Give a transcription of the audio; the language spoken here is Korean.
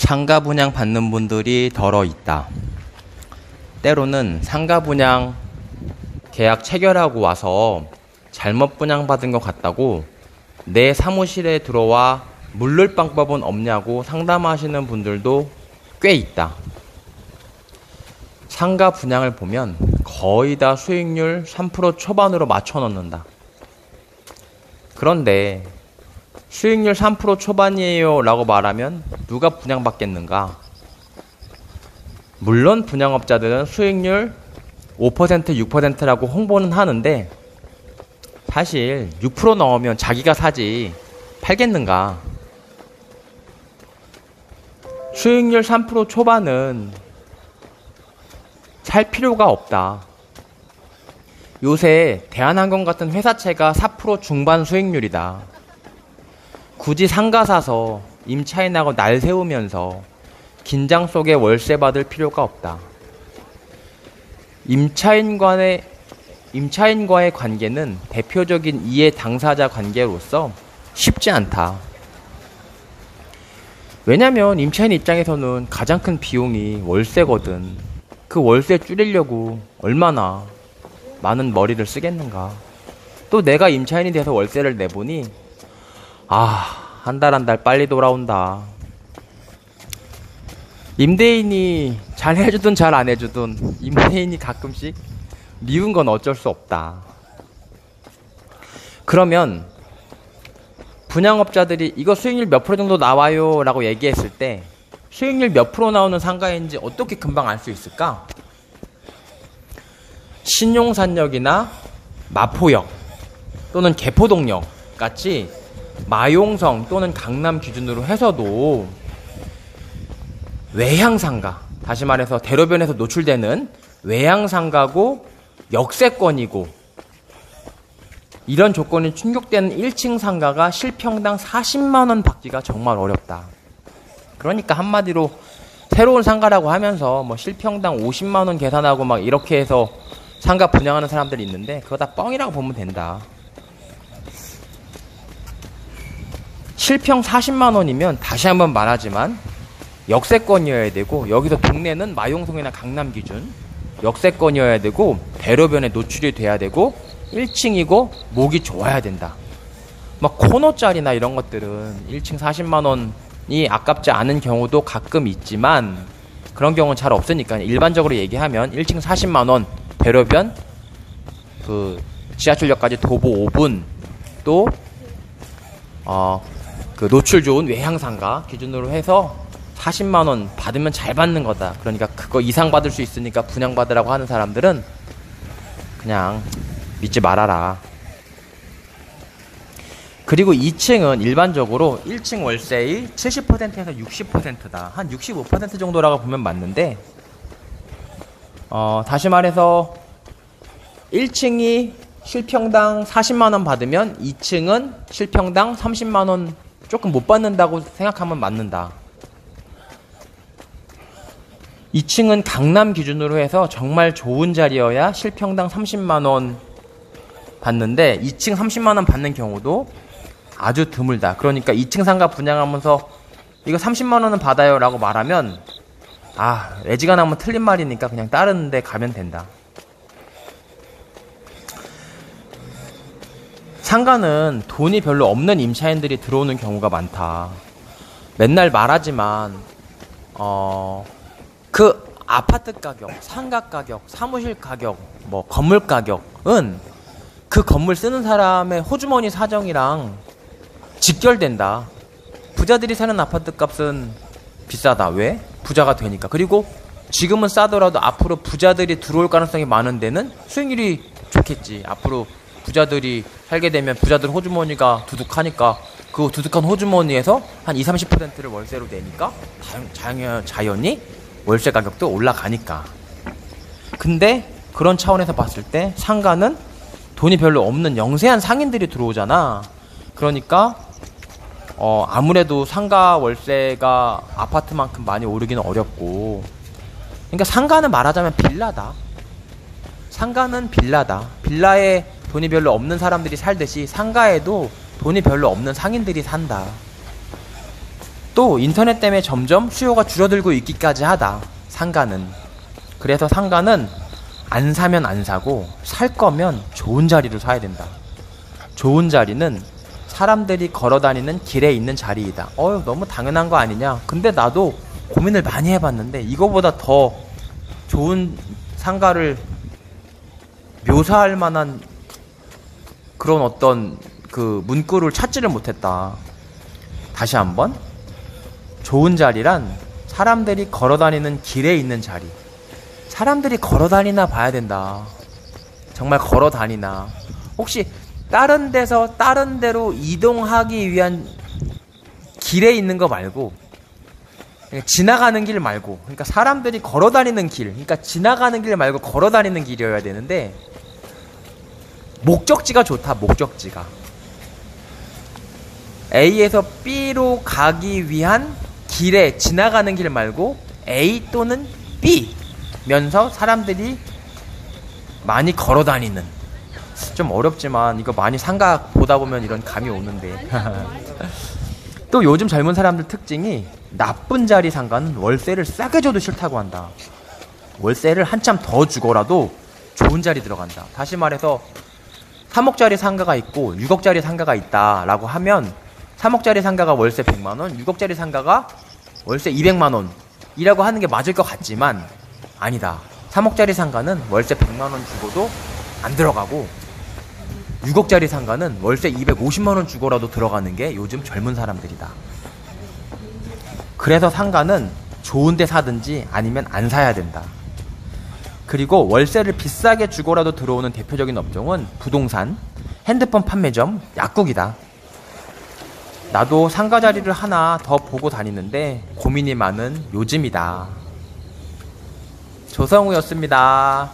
상가 분양 받는 분들이 덜어 있다. 때로는 상가 분양 계약 체결하고 와서 잘못 분양받은 것 같다고 내 사무실에 들어와 물를 방법은 없냐고 상담하시는 분들도 꽤 있다. 상가 분양을 보면 거의 다 수익률 3% 초반으로 맞춰 놓는다. 그런데 수익률 3% 초반이에요 라고 말하면 누가 분양받겠는가? 물론 분양업자들은 수익률 5%, 6%라고 홍보는 하는데 사실 6% 넘으면 자기가 사지 팔겠는가? 수익률 3% 초반은 살 필요가 없다. 요새 대한항공 같은 회사채가 4% 중반 수익률이다. 굳이 상가 사서 임차인하고 날 세우면서 긴장 속에 월세 받을 필요가 없다. 임차인과의 관계는 대표적인 이해 당사자 관계로서 쉽지 않다. 왜냐면 임차인 입장에서는 가장 큰 비용이 월세거든. 그 월세 줄이려고 얼마나 많은 머리를 쓰겠는가. 또 내가 임차인이 돼서 월세를 내보니 한 달 한 달 빨리 돌아온다. 임대인이 잘 해주든 잘 안 해주든 임대인이 가끔씩 미운 건 어쩔 수 없다. 그러면 분양업자들이 이거 수익률 몇 프로 정도 나와요 라고 얘기했을 때 수익률 몇 프로 나오는 상가인지 어떻게 금방 알 수 있을까? 신용산역이나 마포역 또는 개포동역 같이 마용성 또는 강남 기준으로 해서도 외향상가, 다시 말해서 대로변에서 노출되는 외향상가고 역세권이고 이런 조건이 충족되는 1층 상가가 실평당 40만원 받기가 정말 어렵다. 그러니까 한마디로 새로운 상가라고 하면서 뭐 실평당 50만원 계산하고 막 이렇게 해서 상가 분양하는 사람들이 있는데 그거 다 뻥이라고 보면 된다. 실평 40만원이면 다시 한번 말하지만 역세권이어야 되고 여기서 동네는 마용성이나 강남 기준 역세권이어야 되고 대로변에 노출이 돼야 되고 1층이고 목이 좋아야 된다. 막 코너짜리나 이런 것들은 1층 40만원이 아깝지 않은 경우도 가끔 있지만 그런 경우는 잘 없으니까 일반적으로 얘기하면 1층 40만원 대로변 그 지하철역까지 도보 5분 또 그 노출 좋은 외향상가 기준으로 해서 40만원 받으면 잘 받는 거다. 그러니까 그거 이상 받을 수 있으니까 분양받으라고 하는 사람들은 그냥 믿지 말아라. 그리고 2층은 일반적으로 1층 월세의 70%에서 60%다. 한 65% 정도라고 보면 맞는데 다시 말해서 1층이 실평당 40만원 받으면 2층은 실평당 30만원 조금 못 받는다고 생각하면 맞는다. 2층은 강남 기준으로 해서 정말 좋은 자리여야 실평당 30만원 받는데 2층 30만원 받는 경우도 아주 드물다. 그러니까 2층 상가 분양하면서 이거 30만원은 받아요 라고 말하면 애지간하면 틀린 말이니까 그냥 다른 데 가면 된다. 상가는 돈이 별로 없는 임차인들이 들어오는 경우가 많다. 맨날 말하지만 그 아파트 가격, 상가 가격, 사무실 가격, 뭐 건물 가격은 그 건물 쓰는 사람의 호주머니 사정이랑 직결된다. 부자들이 사는 아파트 값은 비싸다. 왜? 부자가 되니까. 그리고 지금은 싸더라도 앞으로 부자들이 들어올 가능성이 많은 데는 수익률이 좋겠지. 앞으로 부자들이 살게 되면 부자들 호주머니가 두둑하니까 그 두둑한 호주머니에서 한 20, 30%를 월세로 내니까 자연히 월세 가격도 올라가니까. 근데 그런 차원에서 봤을 때 상가는 돈이 별로 없는 영세한 상인들이 들어오잖아. 그러니까 아무래도 상가 월세가 아파트만큼 많이 오르기는 어렵고, 그러니까 상가는 말하자면 빌라다. 상가는 빌라다. 빌라에 돈이 별로 없는 사람들이 살듯이 상가에도 돈이 별로 없는 상인들이 산다. 또 인터넷 때문에 점점 수요가 줄어들고 있기까지 하다. 상가는. 그래서 상가는 안 사면 안 사고 살 거면 좋은 자리로 사야 된다. 좋은 자리는 사람들이 걸어다니는 길에 있는 자리이다. 너무 당연한 거 아니냐. 근데 나도 고민을 많이 해봤는데 이거보다 더 좋은 상가를 묘사할 만한 그런 어떤 그 문구를 찾지를 못했다. 다시 한번, 좋은 자리란 사람들이 걸어다니는 길에 있는 자리. 사람들이 걸어다니나 봐야 된다. 정말 걸어다니나. 혹시 다른 데서 다른 데로 이동하기 위한 길에 있는 거 말고, 지나가는 길 말고, 그러니까 사람들이 걸어다니는 길, 그러니까 지나가는 길 말고 걸어다니는 길이어야 되는데, 목적지가 좋다. 목적지가 A에서 B로 가기 위한 길에, 지나가는 길 말고 A 또는 B 면서 사람들이 많이 걸어다니는. 좀 어렵지만 이거 많이 상가 보다 보면 이런 감이 오는데 또 요즘 젊은 사람들 특징이, 나쁜 자리 상가는 월세를 싸게 줘도 싫다고 한다. 월세를 한참 더 주고라도 좋은 자리 들어간다. 다시 말해서 3억짜리 상가가 있고 6억짜리 상가가 있다 라고 하면 3억짜리 상가가 월세 100만원, 6억짜리 상가가 월세 200만원 이라고 하는 게 맞을 것 같지만 아니다. 3억짜리 상가는 월세 100만원 주고도 안 들어가고 6억짜리 상가는 월세 250만원 주고라도 들어가는 게 요즘 젊은 사람들이다. 그래서 상가는 좋은 데 사든지 아니면 안 사야 된다. 그리고 월세를 비싸게 주고라도 들어오는 대표적인 업종은 부동산, 핸드폰 판매점, 약국이다. 나도 상가 자리를 하나 더 보고 다니는데 고민이 많은 요즘이다. 조성우였습니다.